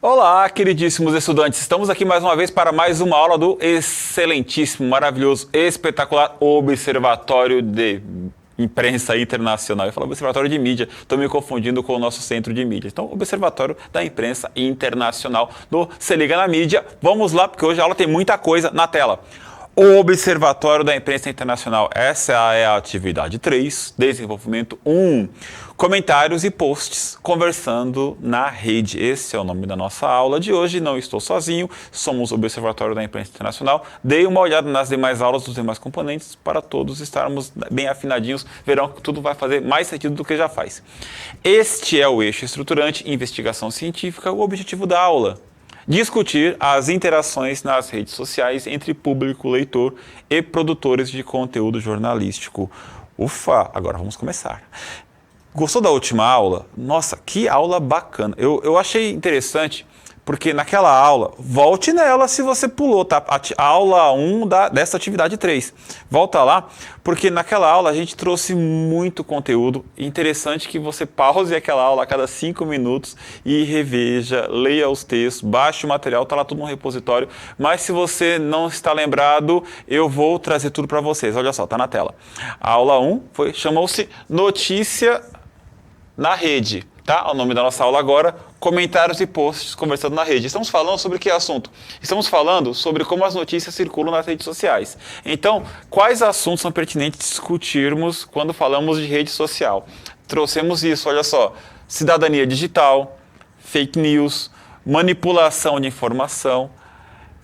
Olá, queridíssimos estudantes. Estamos aqui mais uma vez para mais uma aula do excelentíssimo, maravilhoso, espetacular Observatório de Imprensa Internacional. Eu falo Observatório de Mídia, estou me confundindo com o nosso centro de mídia. Então, Observatório da Imprensa Internacional do Se Liga na Mídia. Vamos lá, porque hoje a aula tem muita coisa na tela. O Observatório da Imprensa Internacional, essa é a atividade 3, desenvolvimento 1, comentários e posts conversando na rede. Esse é o nome da nossa aula de hoje, não estou sozinho, somos o Observatório da Imprensa Internacional. Dei uma olhada nas demais aulas dos demais componentes para todos estarmos bem afinadinhos, verão que tudo vai fazer mais sentido do que já faz. Este é o eixo estruturante, investigação científica, o objetivo da aula. Discutir as interações nas redes sociais entre público, leitor e produtores de conteúdo jornalístico. Ufa, agora vamos começar. Gostou da última aula? Nossa, que aula bacana. Eu achei interessante, porque naquela aula, volte nela se você pulou, tá? A aula 1 dessa atividade 3. Volta lá, porque naquela aula a gente trouxe muito conteúdo. Interessante que você pause aquela aula a cada 5 minutos e reveja, leia os textos, baixe o material, tá lá tudo no repositório. Mas se você não está lembrado, eu vou trazer tudo para vocês. Olha só, tá na tela. A aula 1 chamou-se Notícia na Rede. Tá? O nome da nossa aula agora, comentários e posts conversando na rede. Estamos falando sobre que assunto? Estamos falando sobre como as notícias circulam nas redes sociais. Então, quais assuntos são pertinentes discutirmos quando falamos de rede social? Trouxemos isso, olha só, cidadania digital, fake news, manipulação de informação,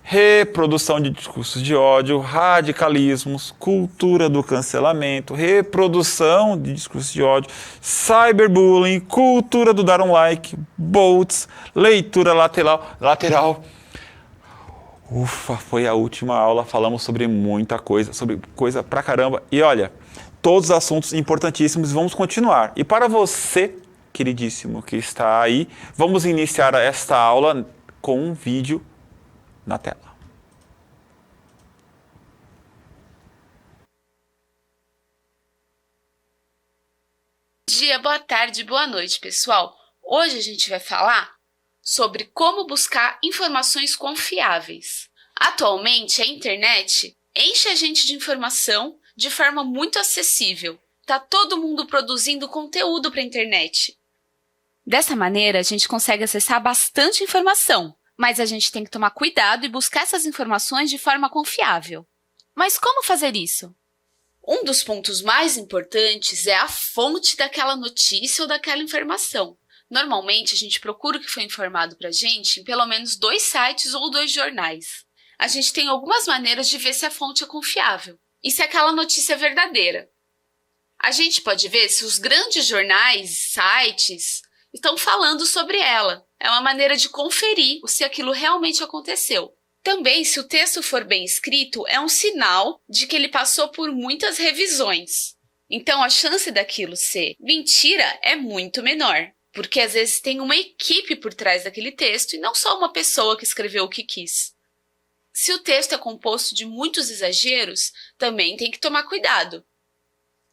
reprodução de discursos de ódio, radicalismos, cultura do cancelamento, reprodução de discursos de ódio, cyberbullying, cultura do dar um like, bots, leitura lateral. Ufa, foi a última aula, falamos sobre muita coisa, sobre coisa pra caramba. E olha, todos os assuntos importantíssimos, vamos continuar. E para você, queridíssimo, que está aí, vamos iniciar esta aula com um vídeo na tela. Bom dia, boa tarde, boa noite, pessoal. Hoje a gente vai falar sobre como buscar informações confiáveis. Atualmente, a internet enche a gente de informação de forma muito acessível. Tá todo mundo produzindo conteúdo para a internet. Dessa maneira, a gente consegue acessar bastante informação. Mas a gente tem que tomar cuidado e buscar essas informações de forma confiável. Mas como fazer isso? Um dos pontos mais importantes é a fonte daquela notícia ou daquela informação. Normalmente, a gente procura o que foi informado para a gente em pelo menos 2 sites ou 2 jornais. A gente tem algumas maneiras de ver se a fonte é confiável e se aquela notícia é verdadeira. A gente pode ver se os grandes jornais, sites, estão falando sobre ela. É uma maneira de conferir se aquilo realmente aconteceu. Também, se o texto for bem escrito, é um sinal de que ele passou por muitas revisões. Então, a chance daquilo ser mentira é muito menor, porque às vezes tem uma equipe por trás daquele texto e não só uma pessoa que escreveu o que quis. Se o texto é composto de muitos exageros, também tem que tomar cuidado.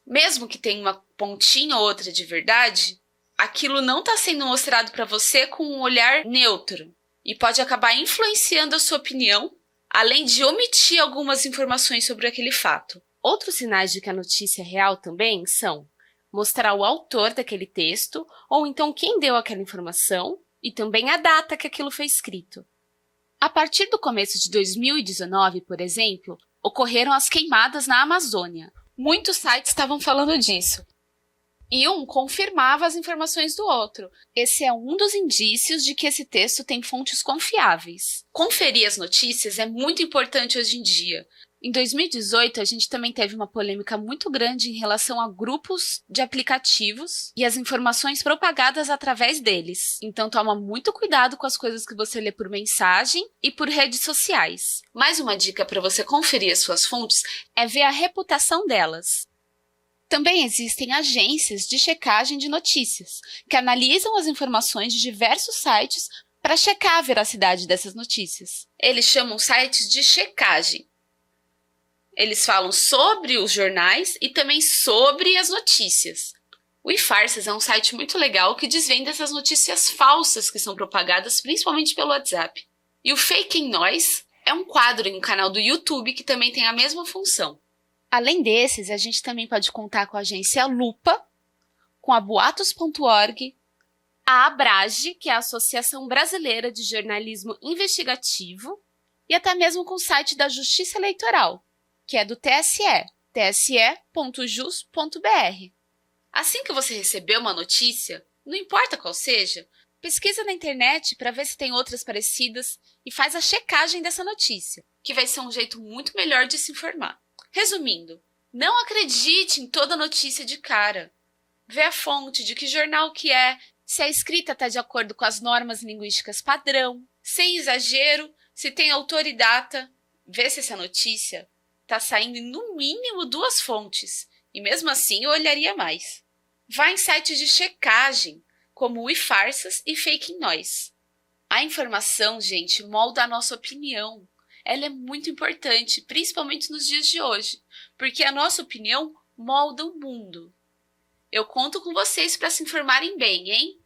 Mesmo que tenha uma pontinha ou outra de verdade, aquilo não está sendo mostrado para você com um olhar neutro e pode acabar influenciando a sua opinião, além de omitir algumas informações sobre aquele fato. Outros sinais de que a notícia é real também são mostrar o autor daquele texto ou então quem deu aquela informação e também a data que aquilo foi escrito. A partir do começo de 2019, por exemplo, ocorreram as queimadas na Amazônia. Muitos sites estavam falando disso. E um confirmava as informações do outro. Esse é um dos indícios de que esse texto tem fontes confiáveis. Conferir as notícias é muito importante hoje em dia. Em 2018, a gente também teve uma polêmica muito grande em relação a grupos de aplicativos e as informações propagadas através deles. Então, toma muito cuidado com as coisas que você lê por mensagem e por redes sociais. Mais uma dica para você conferir as suas fontes é ver a reputação delas. Também existem agências de checagem de notícias, que analisam as informações de diversos sites para checar a veracidade dessas notícias. Eles chamam sites de checagem. Eles falam sobre os jornais e também sobre as notícias. O iFarsas é um site muito legal que desvenda essas notícias falsas que são propagadas principalmente pelo WhatsApp. E o Fake Noise é um quadro em um canal do YouTube que também tem a mesma função. Além desses, a gente também pode contar com a agência Lupa, com a Boatos.org, a Abrage, que é a Associação Brasileira de Jornalismo Investigativo, e até mesmo com o site da Justiça Eleitoral, que é do TSE, tse.jus.br. Assim que você receber uma notícia, não importa qual seja, pesquisa na internet para ver se tem outras parecidas e faz a checagem dessa notícia, que vai ser um jeito muito melhor de se informar. Resumindo, não acredite em toda notícia de cara. Vê a fonte, de que jornal que é, se a escrita está de acordo com as normas linguísticas padrão, sem exagero, se tem autor e data. Vê se essa notícia está saindo em no mínimo 2 fontes, e mesmo assim eu olharia mais. Vá em sites de checagem, como o iFarsas e Fake Noise. A informação, gente, molda a nossa opinião. Ela é muito importante, principalmente nos dias de hoje, porque a nossa opinião molda o mundo. Eu conto com vocês para se informarem bem, hein?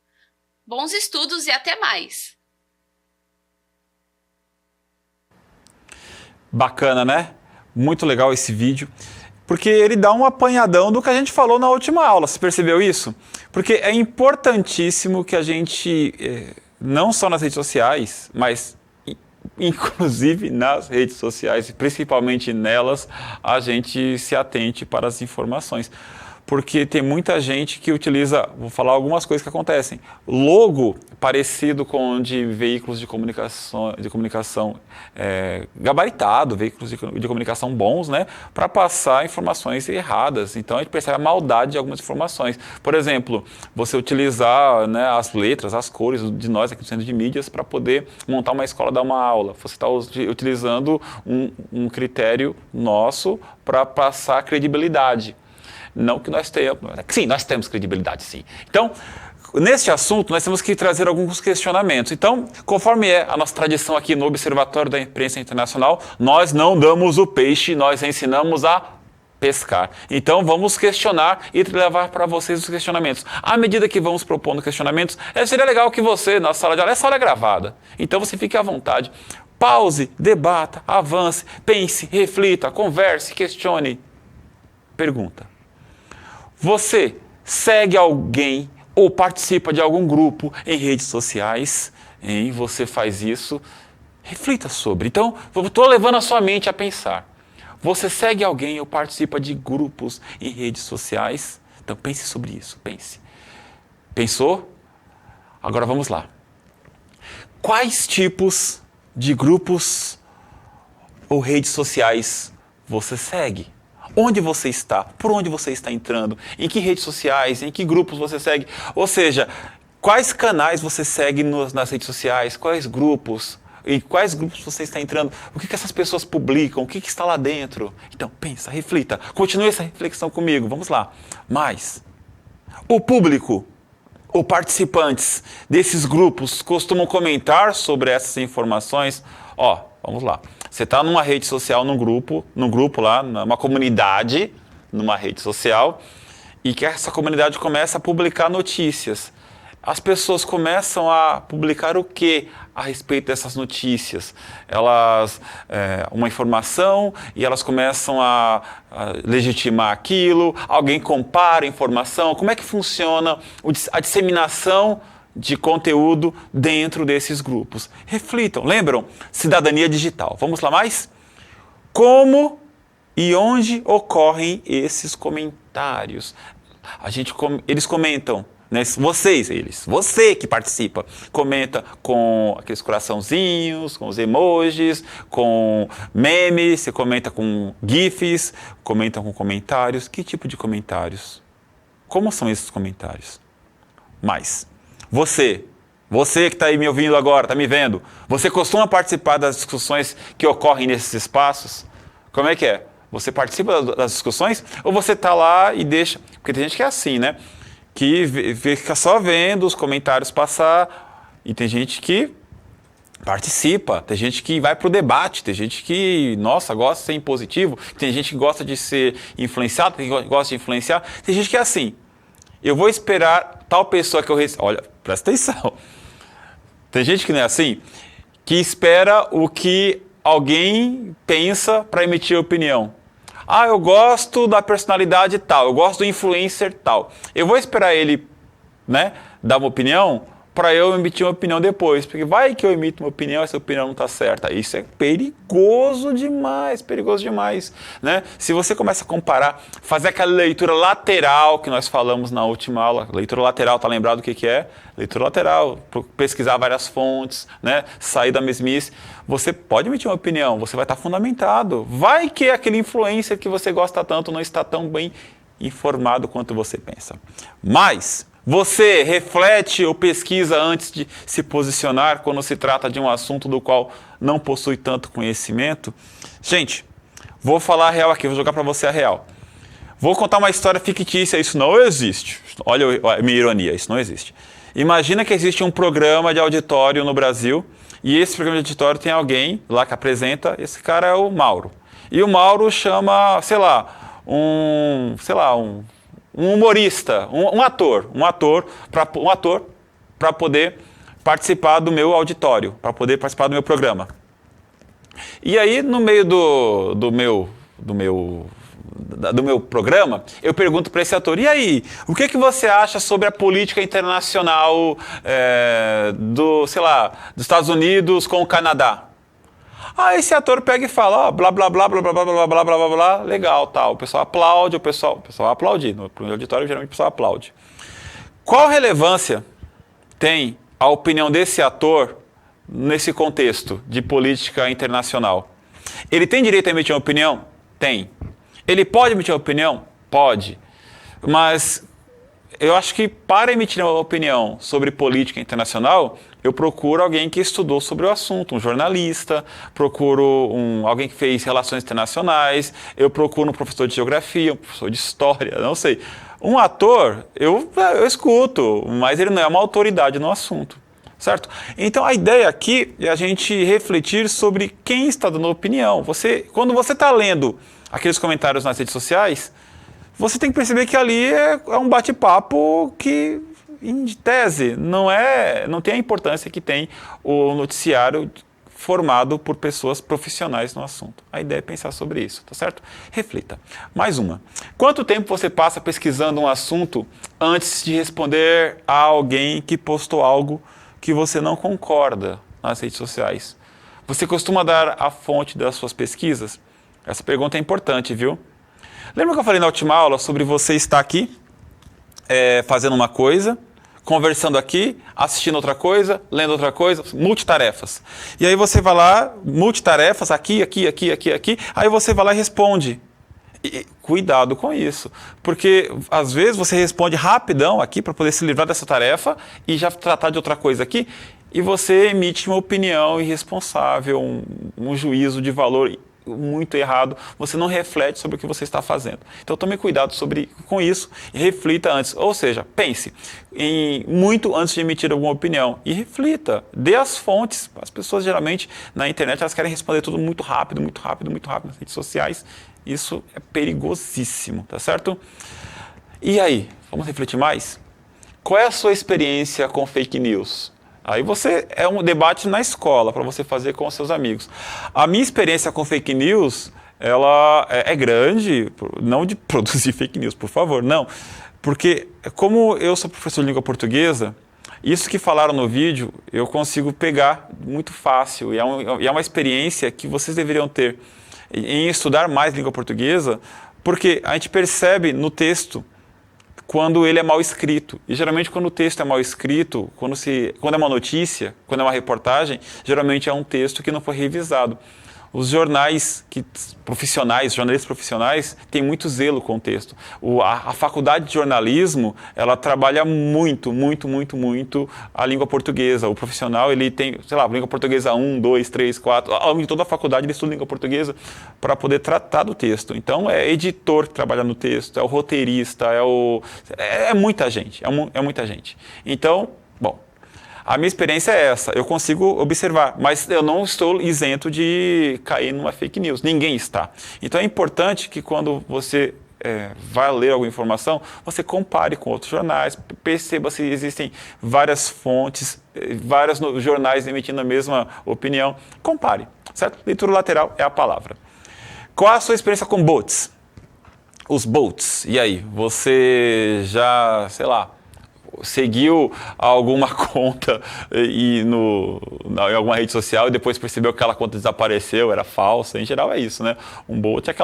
Bons estudos e até mais! Bacana, né? Muito legal esse vídeo, porque ele dá um apanhadão do que a gente falou na última aula. Você percebeu isso? Porque é importantíssimo que a gente, não só nas redes sociais, mas inclusive nas redes sociais, e principalmente nelas, a gente se atente para as informações. Porque tem muita gente que utiliza, vou falar algumas coisas que acontecem, logo parecido com o de veículos de comunicação gabaritado, veículos de comunicação bons, né, para passar informações erradas. Então a gente percebe a maldade de algumas informações. Por exemplo, você utilizar, né, as letras, as cores de nós aqui do Centro de Mídias para poder montar uma escola, dar uma aula. Você está utilizando um critério nosso para passar credibilidade. Não que nós tenhamos. Sim, nós temos credibilidade, sim. Então, neste assunto, nós temos que trazer alguns questionamentos. Então, conforme é a nossa tradição aqui no Observatório da Imprensa Internacional, nós não damos o peixe, nós ensinamos a pescar. Então, vamos questionar e levar para vocês os questionamentos. À medida que vamos propondo questionamentos, seria legal que você, na sala de aula, essa aula é gravada. Então, você fique à vontade. Pause, debata, avance, pense, reflita, converse, questione. Pergunta. Você segue alguém ou participa de algum grupo em redes sociais? Você faz isso? Reflita sobre. Então, estou levando a sua mente a pensar. Você segue alguém ou participa de grupos em redes sociais? Então, pense sobre isso. Pense. Pensou? Agora vamos lá. Quais tipos de grupos ou redes sociais você segue? Onde você está? Por onde você está entrando? Em que redes sociais? Em que grupos você segue? Ou seja, quais canais você segue nas redes sociais? Quais grupos? Em quais grupos você está entrando? O que essas pessoas publicam? O que está lá dentro? Então, pensa, reflita. Continue essa reflexão comigo. Vamos lá. Mais. O público ou participantes desses grupos costumam comentar sobre essas informações? Vamos lá. Você está numa rede social, num grupo lá, numa comunidade, numa rede social, e que essa comunidade começa a publicar notícias. As pessoas começam a publicar o que a respeito dessas notícias? Uma informação e elas começam a legitimar aquilo, alguém compara a informação. Como é que funciona a disseminação de conteúdo dentro desses grupos? Reflitam, lembram? Cidadania digital. Vamos lá mais? Como e onde ocorrem esses comentários? Eles comentam, né? Você que participa, comenta com aqueles coraçãozinhos, com os emojis, com memes, você comenta com GIFs, comenta com comentários. Que tipo de comentários? Como são esses comentários? Mais. Você que está aí me ouvindo agora, está me vendo, você costuma participar das discussões que ocorrem nesses espaços? Como é que é? Você participa das discussões ou você está lá e deixa... Porque tem gente que é assim, né? Que fica só vendo os comentários passar e tem gente que participa, tem gente que vai para o debate, tem gente que, gosta de ser impositivo, tem gente que gosta de ser influenciado, tem gente que gosta de influenciar, tem gente que é assim. Eu vou esperar tal pessoa que eu recebo. Olha, presta atenção. Tem gente que não é assim, que espera o que alguém pensa para emitir opinião. Ah, eu gosto da personalidade tal, eu gosto do influencer tal. Eu vou esperar ele, né, dar uma opinião para eu emitir uma opinião depois. Porque vai que eu emito uma opinião, essa opinião não está certa. Isso é perigoso demais, né? Se você começa a comparar, fazer aquela leitura lateral que nós falamos na última aula, leitura lateral, tá lembrado o que é? Leitura lateral, pesquisar várias fontes, né? Sair da mesmice. Você pode emitir uma opinião, você vai estar fundamentado. Vai que aquele influencer que você gosta tanto não está tão bem informado quanto você pensa. Mas você reflete ou pesquisa antes de se posicionar quando se trata de um assunto do qual não possui tanto conhecimento? Gente, vou falar a real aqui, vou jogar para você a real. Vou contar uma história fictícia, isso não existe. Olha a minha ironia, isso não existe. Imagina que existe um programa de auditório no Brasil e esse programa de auditório tem alguém lá que apresenta, esse cara é o Mauro. E o Mauro chama, um humorista, um ator para poder participar do meu auditório, para poder participar do meu programa. E aí, no meio do meu programa, eu pergunto para esse ator, e aí, o que você acha sobre a política internacional dos Estados Unidos com o Canadá? Aí esse ator pega e fala, blá, blá, blá, blá, blá, blá, blá, blá, blá, blá, blá, legal, tal. O pessoal aplaude, o pessoal aplaude. No auditório, geralmente, o pessoal aplaude. Qual relevância tem a opinião desse ator nesse contexto de política internacional? Ele tem direito a emitir uma opinião? Tem. Ele pode emitir uma opinião? Pode. Mas eu acho que para emitir uma opinião sobre política internacional, eu procuro alguém que estudou sobre o assunto, um jornalista, procuro alguém que fez relações internacionais, eu procuro um professor de geografia, um professor de história, não sei. Um ator, eu escuto, mas ele não é uma autoridade no assunto, certo? Então a ideia aqui é a gente refletir sobre quem está dando opinião. Quando você está lendo aqueles comentários nas redes sociais, você tem que perceber que ali é um bate-papo que, em tese, não tem a importância que tem o noticiário formado por pessoas profissionais no assunto. A ideia é pensar sobre isso, tá certo? Reflita. Mais uma. Quanto tempo você passa pesquisando um assunto antes de responder a alguém que postou algo que você não concorda nas redes sociais? Você costuma dar a fonte das suas pesquisas? Essa pergunta é importante, viu? Lembra que eu falei na última aula sobre você estar aqui, fazendo uma coisa, conversando aqui, assistindo outra coisa, lendo outra coisa, multitarefas. E aí você vai lá, multitarefas, aqui, aí você vai lá e responde. E cuidado com isso, porque às vezes você responde rapidão aqui para poder se livrar dessa tarefa e já tratar de outra coisa aqui, e você emite uma opinião irresponsável, um juízo de valor muito errado, você não reflete sobre o que você está fazendo. Então tome cuidado com isso e reflita antes. Ou seja, pense muito antes de emitir alguma opinião e reflita, dê as fontes. As pessoas geralmente na internet elas querem responder tudo muito rápido nas redes sociais. Isso é perigosíssimo, tá certo? E aí, vamos refletir mais? Qual é a sua experiência com fake news? Aí é um debate na escola, para você fazer com os seus amigos. A minha experiência com fake news, ela é grande, não de produzir fake news, por favor, não. Porque como eu sou professor de língua portuguesa, isso que falaram no vídeo, eu consigo pegar muito fácil. E é uma experiência que vocês deveriam ter em estudar mais língua portuguesa, porque a gente percebe no texto quando ele é mal escrito. E geralmente quando o texto é mal escrito, quando é uma notícia, quando é uma reportagem, geralmente é um texto que não foi revisado. Os jornalistas profissionais têm muito zelo com o texto. A faculdade de jornalismo, ela trabalha muito a língua portuguesa. O profissional, ele tem, língua portuguesa 1, 2, 3, 4. Ao longo de toda a faculdade, ele estuda língua portuguesa para poder tratar do texto. Então, é editor que trabalha no texto, é o roteirista, é muita gente, é muita gente. Então, bom, a minha experiência é essa, eu consigo observar, mas eu não estou isento de cair numa fake news, ninguém está. Então é importante que quando você vai ler alguma informação, você compare com outros jornais, perceba se existem várias fontes, vários jornais emitindo a mesma opinião. Compare, certo? Leitura lateral é a palavra. Qual a sua experiência com bots? Os bots, e aí? Você já, sei lá, seguiu alguma conta em alguma rede social e depois percebeu que aquela conta desapareceu, era falsa? Em geral é isso, né? Um bot é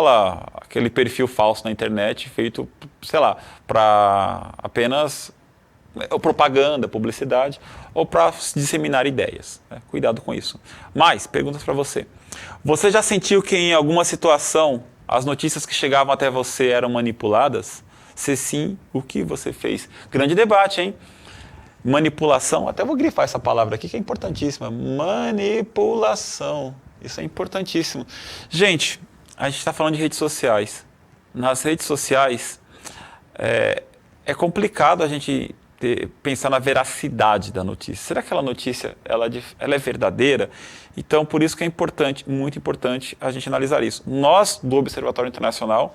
aquele perfil falso na internet feito, sei lá, para apenas propaganda, publicidade ou para disseminar ideias. Né? Cuidado com isso. Mais perguntas para você. Você já sentiu que em alguma situação as notícias que chegavam até você eram manipuladas? Se sim, o que você fez? Grande debate, hein? Manipulação, até vou grifar essa palavra aqui que é importantíssima. Manipulação, isso é importantíssimo. Gente, a gente está falando de redes sociais. Nas redes sociais é complicado a gente pensar na veracidade da notícia. Será que aquela notícia ela é verdadeira? Então, por isso que é importante, muito importante, a gente analisar isso. Nós, do Observatório Internacional,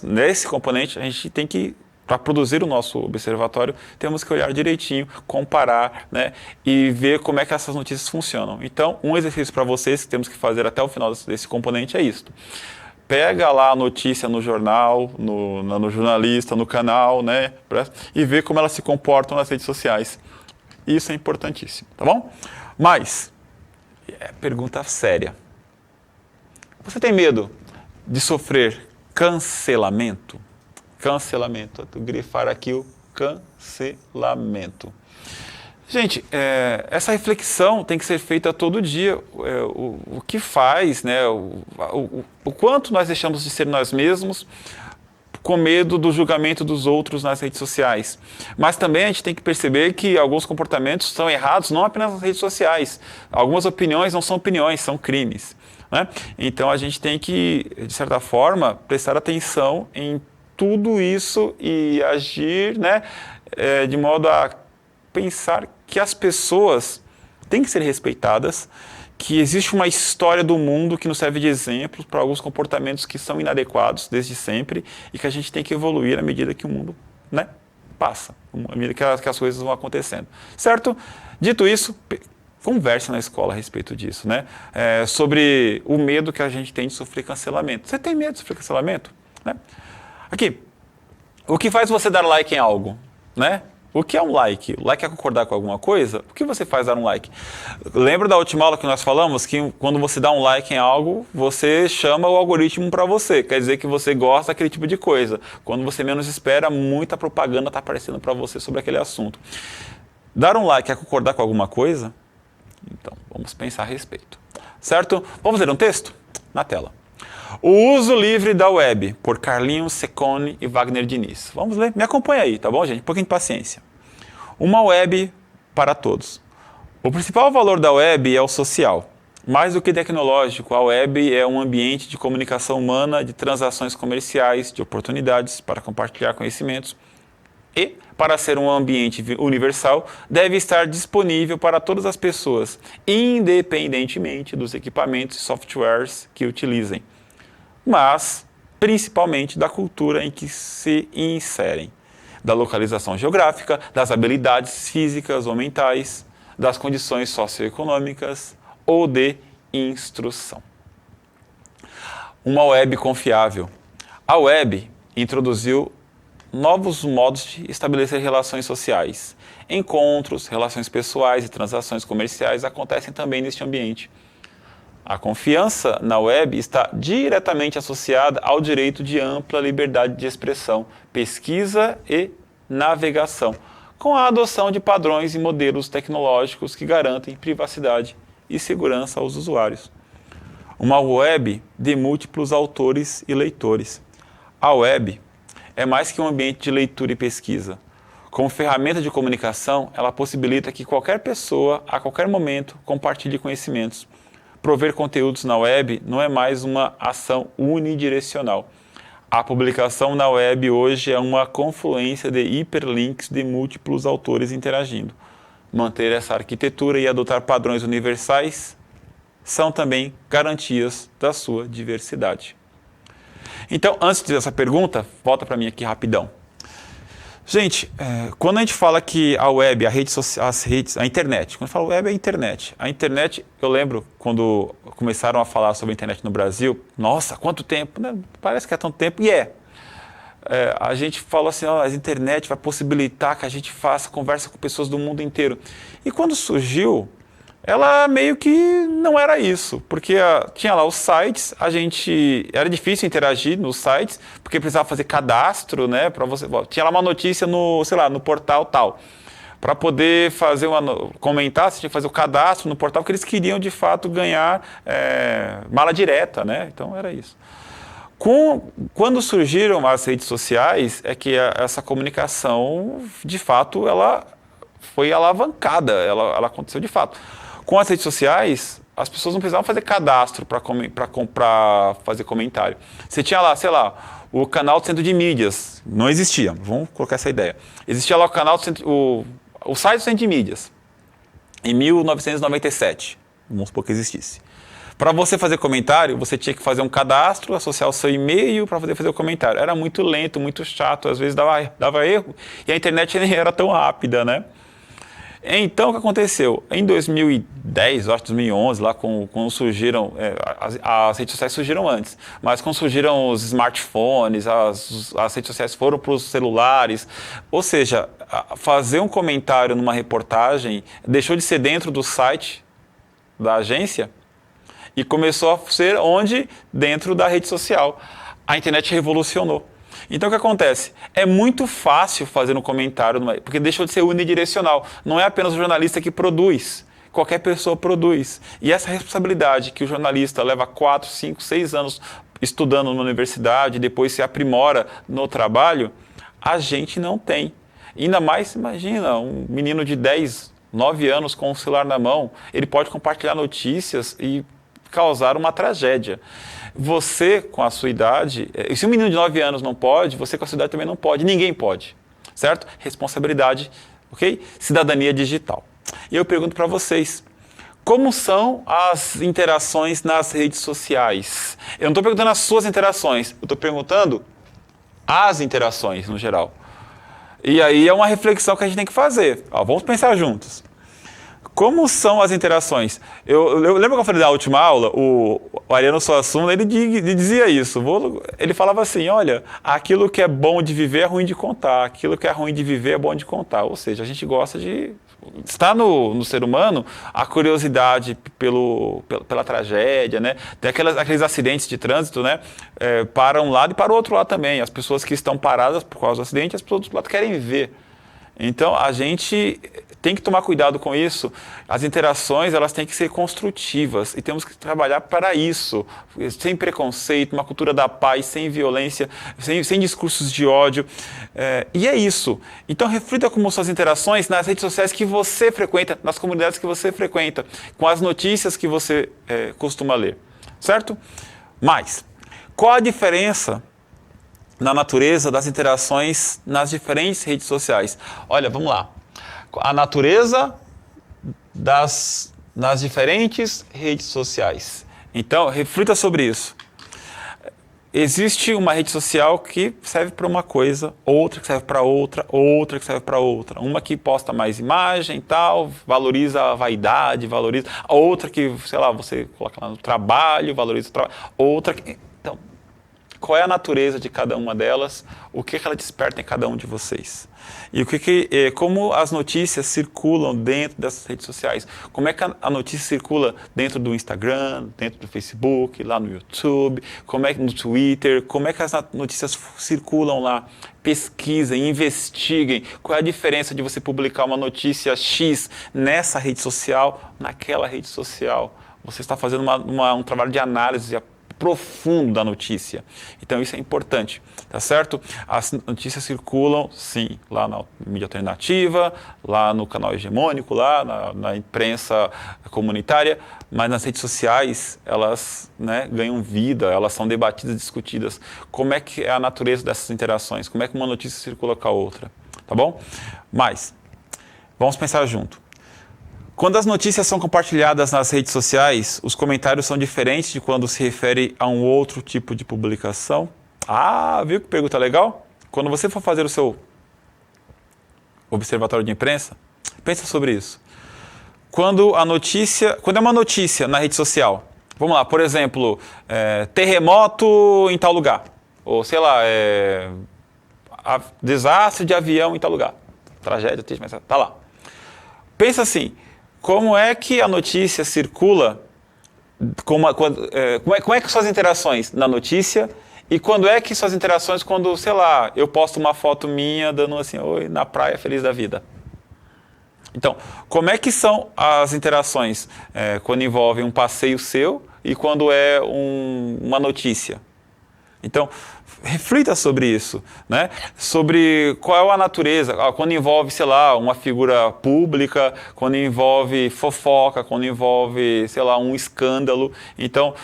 nesse componente, a gente tem que, para produzir o nosso observatório, temos que olhar direitinho, comparar, né, e ver como é que essas notícias funcionam. Então, um exercício para vocês que temos que fazer até o final desse componente é isto. Pega lá a notícia no jornal, no jornalista, no canal, né, e vê como elas se comportam nas redes sociais. Isso é importantíssimo, tá bom? Mas, pergunta séria. Você tem medo de sofrer cancelamento? Cancelamento. Vou grifar aqui o cancelamento. Gente, essa reflexão tem que ser feita todo dia. O que faz, né? O quanto nós deixamos de ser nós mesmos com medo do julgamento dos outros nas redes sociais. Mas também a gente tem que perceber que alguns comportamentos são errados não apenas nas redes sociais. Algumas opiniões não são opiniões, são crimes. Né? Então a gente tem que, de certa forma, prestar atenção em tudo isso e agir, né, de modo a pensar que as pessoas têm que ser respeitadas, que existe uma história do mundo que nos serve de exemplo para alguns comportamentos que são inadequados desde sempre e que a gente tem que evoluir à medida que o mundo, né, passa, à medida que as coisas vão acontecendo. Certo? Dito isso, converse na escola a respeito disso, né? Sobre o medo que a gente tem de sofrer cancelamento. Você tem medo de sofrer cancelamento? Né? Aqui, o que faz você dar like em algo? Né? O que é um like? O like é concordar com alguma coisa? O que você faz dar um like? Lembra da última aula que nós falamos que quando você dá um like em algo, você chama o algoritmo para você. Quer dizer que você gosta daquele tipo de coisa. Quando você menos espera, muita propaganda está aparecendo para você sobre aquele assunto. Dar um like é concordar com alguma coisa? Então, vamos pensar a respeito. Certo? Vamos ler um texto? Na tela. O uso livre da web, por Carlinhos Secone e Wagner Diniz. Vamos ler? Me acompanha aí, tá bom, gente? Um pouquinho de paciência. Uma web para todos. O principal valor da web é o social. Mais do que tecnológico, a web é um ambiente de comunicação humana, de transações comerciais, de oportunidades para compartilhar conhecimentos. E, para ser um ambiente universal, deve estar disponível para todas as pessoas, independentemente dos equipamentos e softwares que utilizem, mas principalmente da cultura em que se inserem, da localização geográfica, das habilidades físicas ou mentais, das condições socioeconômicas ou de instrução. Uma web confiável. A web introduziu novos modos de estabelecer relações sociais. Encontros, relações pessoais e transações comerciais acontecem também neste ambiente. A confiança na web está diretamente associada ao direito de ampla liberdade de expressão, pesquisa e navegação, com a adoção de padrões e modelos tecnológicos que garantem privacidade e segurança aos usuários. Uma web de múltiplos autores e leitores. A web é mais que um ambiente de leitura e pesquisa. Como ferramenta de comunicação, ela possibilita que qualquer pessoa, a qualquer momento, compartilhe conhecimentos. Prover conteúdos na web não é mais uma ação unidirecional. A publicação na web hoje é uma confluência de hiperlinks de múltiplos autores interagindo. Manter essa arquitetura e adotar padrões universais são também garantias da sua diversidade. Então, antes de essa pergunta, volta para mim aqui rapidão. Gente, quando a gente fala que a web, a internet, quando eu falo web é a internet. A internet, eu lembro quando começaram a falar sobre a internet no Brasil, nossa, quanto tempo, né? Parece que é tanto tempo, e a gente falou assim, a internet vai possibilitar que a gente faça conversa com pessoas do mundo inteiro. E quando surgiu, ela meio que não era isso, porque tinha lá os sites, era difícil interagir nos sites, porque precisava fazer cadastro, né, para você, tinha lá uma notícia no portal tal. Para poder comentar, você tinha que fazer o cadastro no portal, porque eles queriam de fato ganhar mala direta, né? Então era isso. Quando surgiram as redes sociais, é que essa comunicação, de fato, ela foi alavancada, ela aconteceu de fato. Com as redes sociais, as pessoas não precisavam fazer cadastro para fazer comentário. Você tinha lá, sei lá, o canal do Centro de Mídias, não existia, vamos colocar essa ideia. Existia lá o canal do o site do Centro de Mídias, em 1997, vamos supor que existisse. Para você fazer comentário, você tinha que fazer um cadastro, associar o seu e-mail para poder fazer o comentário. Era muito lento, muito chato, às vezes dava erro, e a internet nem era tão rápida, né? Então, o que aconteceu? Em 2010, eu acho 2011, lá quando surgiram, as redes sociais surgiram antes, mas quando surgiram os smartphones, as redes sociais foram para os celulares, ou seja, fazer um comentário numa reportagem deixou de ser dentro do site da agência e começou a ser dentro da rede social. A internet revolucionou. Então, o que acontece? É muito fácil fazer um comentário, porque deixou de ser unidirecional. Não é apenas o jornalista que produz, qualquer pessoa produz. E essa responsabilidade que o jornalista leva 4, 5, 6 anos estudando numa universidade, depois se aprimora no trabalho, a gente não tem. Ainda mais, imagina, um menino de 10, 9 anos com um celular na mão, ele pode compartilhar notícias e causar uma tragédia. Você, com a sua idade, se um menino de 9 anos não pode, você com a sua idade também não pode, ninguém pode, certo? Responsabilidade, ok? Cidadania digital. E eu pergunto para vocês, como são as interações nas redes sociais? Eu não estou perguntando as suas interações, eu estou perguntando as interações no geral. E aí é uma reflexão que a gente tem que fazer. Vamos pensar juntos. Como são as interações? Eu lembro que eu falei da última aula, o Ariano Suassuna, ele dizia isso. Ele falava assim, olha, aquilo que é bom de viver é ruim de contar, aquilo que é ruim de viver é bom de contar. Ou seja, a gente gosta de... Está no ser humano a curiosidade pela tragédia, né? Tem aqueles acidentes de trânsito, né? Para um lado e para o outro lado também. As pessoas que estão paradas por causa do acidente, as pessoas do outro lado querem ver. Então, a gente tem que tomar cuidado com isso. As interações, elas têm que ser construtivas e temos que trabalhar para isso, sem preconceito, uma cultura da paz, sem violência, sem discursos de ódio. E é isso. Então, reflita como são as interações nas redes sociais que você frequenta, nas comunidades que você frequenta, com as notícias que você costuma ler, certo? Mas, qual a diferença na natureza das interações nas diferentes redes sociais? Olha, vamos lá. A natureza nas diferentes redes sociais. Então, reflita sobre isso. Existe uma rede social que serve para uma coisa, outra que serve para outra, outra que serve para outra. Uma que posta mais imagem e tal, valoriza a vaidade, valoriza. A outra que, sei lá, você coloca lá no trabalho, valoriza o trabalho. Outra que... Então, qual é a natureza de cada uma delas? O que ela desperta em cada um de vocês? E como as notícias circulam dentro dessas redes sociais? Como é que a notícia circula dentro do Instagram, dentro do Facebook, lá no YouTube, como é que no Twitter? Como é que as notícias circulam lá? Pesquisem, investiguem. Qual é a diferença de você publicar uma notícia X nessa rede social, naquela rede social? Você está fazendo um trabalho de análise profundo da notícia. Então isso é importante, tá certo? As notícias circulam, sim, lá na mídia alternativa, lá no canal hegemônico, lá na imprensa comunitária, mas nas redes sociais elas, né, ganham vida, elas são debatidas, discutidas. Como é que é a natureza dessas interações? Como é que uma notícia circula com a outra? Tá bom? Mas, vamos pensar junto. Quando as notícias são compartilhadas nas redes sociais, os comentários são diferentes de quando se refere a um outro tipo de publicação? Ah, viu que pergunta legal? Quando você for fazer o seu observatório de imprensa, pensa sobre isso. Quando é uma notícia na rede social, vamos lá, por exemplo, terremoto em tal lugar, ou sei lá, desastre de avião em tal lugar, tragédia, triste, mas tá lá. Pensa assim, como é que a notícia circula, como é que suas interações na notícia e quando é que suas interações quando, sei lá, eu posto uma foto minha dando assim, oi, na praia, feliz da vida. Então, como é que são as interações quando envolve um passeio seu e quando é uma notícia? Então, reflita sobre isso, né? Sobre qual é a natureza, quando envolve, sei lá, uma figura pública, quando envolve fofoca, quando envolve, sei lá, um escândalo. Então,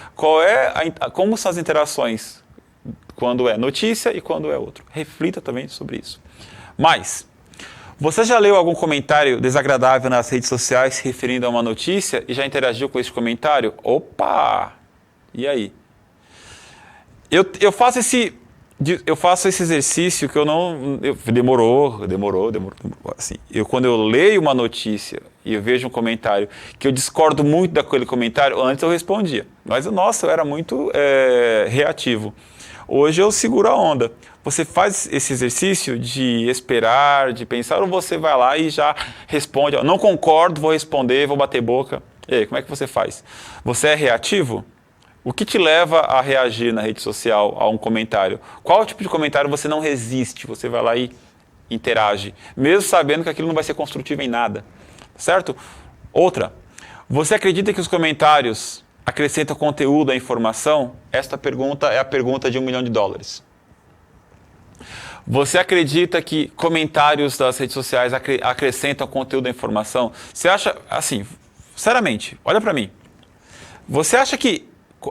como são as interações quando é notícia e quando é outro? Reflita também sobre isso. Mas, você já leu algum comentário desagradável nas redes sociais se referindo a uma notícia e já interagiu com esse comentário? Opa! E aí? Eu faço esse exercício que demorou. Assim, quando eu leio uma notícia e eu vejo um comentário que eu discordo muito daquele comentário, antes eu respondia. Mas, nossa, eu era muito reativo. Hoje eu seguro a onda. Você faz esse exercício de esperar, de pensar, ou você vai lá e já responde, não concordo, vou responder, vou bater boca. E aí, como é que você faz? Você é reativo? O que te leva a reagir na rede social a um comentário? Qual tipo de comentário você não resiste? Você vai lá e interage, mesmo sabendo que aquilo não vai ser construtivo em nada. Certo? Outra, você acredita que os comentários acrescentam conteúdo à informação? Esta pergunta é a pergunta de $1 milhão. Você acredita que comentários das redes sociais acrescentam conteúdo à informação? Você acha, assim, sinceramente, olha para mim. Você acha que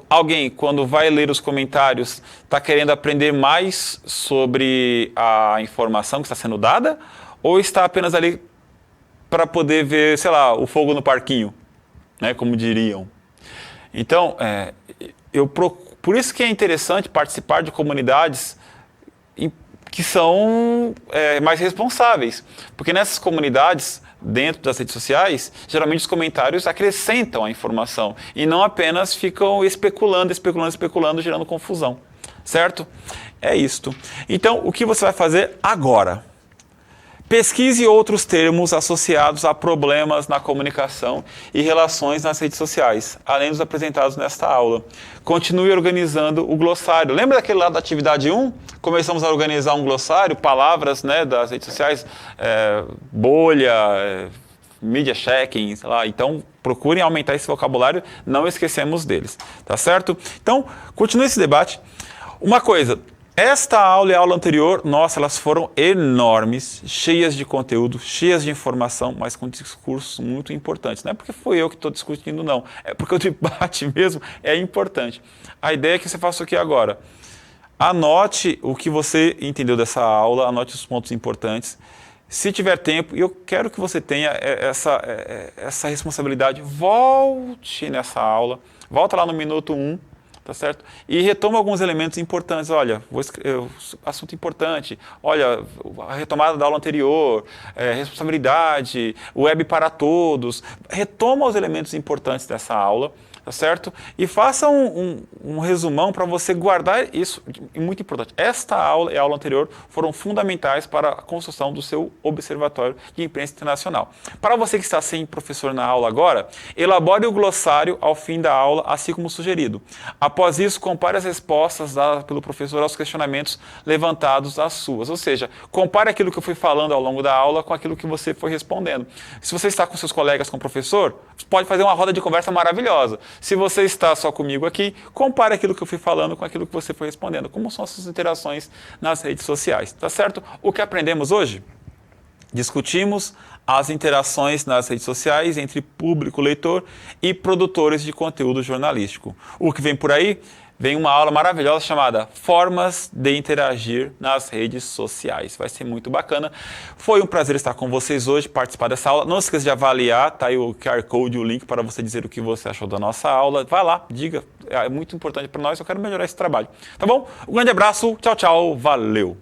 alguém, quando vai ler os comentários, está querendo aprender mais sobre a informação que está sendo dada? Ou está apenas ali para poder ver, sei lá, o fogo no parquinho, né, como diriam? Então, por isso que é interessante participar de comunidades que são mais responsáveis. Porque nessas comunidades, dentro das redes sociais, geralmente os comentários acrescentam a informação e não apenas ficam especulando, gerando confusão. Certo? É isto. Então, o que você vai fazer agora? Pesquise outros termos associados a problemas na comunicação e relações nas redes sociais, além dos apresentados nesta aula. Continue organizando o glossário. Lembra daquele lá da atividade 1? Começamos a organizar um glossário, palavras, né, das redes sociais, bolha, media checking, sei lá. Então, procurem aumentar esse vocabulário, não esquecemos deles. Tá certo? Então, continue esse debate. Uma coisa... Esta aula e a aula anterior, nossa, elas foram enormes, cheias de conteúdo, cheias de informação, mas com discursos muito importantes. Não é porque foi eu que estou discutindo, não. É porque o debate mesmo é importante. A ideia é que você faça o que agora? Anote o que você entendeu dessa aula, anote os pontos importantes. Se tiver tempo, e eu quero que você tenha essa responsabilidade, volte nessa aula, volta lá no minuto 1. Tá certo? E retoma alguns elementos importantes. Olha, assunto importante. Olha, a retomada da aula anterior, responsabilidade, web para todos. Retoma os elementos importantes dessa aula, tá certo? E faça um resumão para você guardar isso. E muito importante. Esta aula e a aula anterior foram fundamentais para a construção do seu observatório de imprensa internacional. Para você que está sem professor na aula agora, elabore o glossário ao fim da aula, assim como sugerido. Após isso, compare as respostas dadas pelo professor aos questionamentos levantados às suas. Ou seja, compare aquilo que eu fui falando ao longo da aula com aquilo que você foi respondendo. Se você está com seus colegas, com o professor, você pode fazer uma roda de conversa maravilhosa. Se você está só comigo aqui, compare aquilo que eu fui falando com aquilo que você foi respondendo. Como são as suas interações nas redes sociais, tá certo? O que aprendemos hoje? Discutimos as interações nas redes sociais entre público leitor e produtores de conteúdo jornalístico. O que vem por aí? vem uma aula maravilhosa chamada Formas de Interagir nas Redes Sociais. Vai ser muito bacana. Foi um prazer estar com vocês hoje, participar dessa aula. Não esqueça de avaliar, tá aí o QR Code, o link para você dizer o que você achou da nossa aula. Vai lá, diga, é muito importante para nós, eu quero melhorar esse trabalho. Tá bom? Um grande abraço, tchau, tchau, valeu!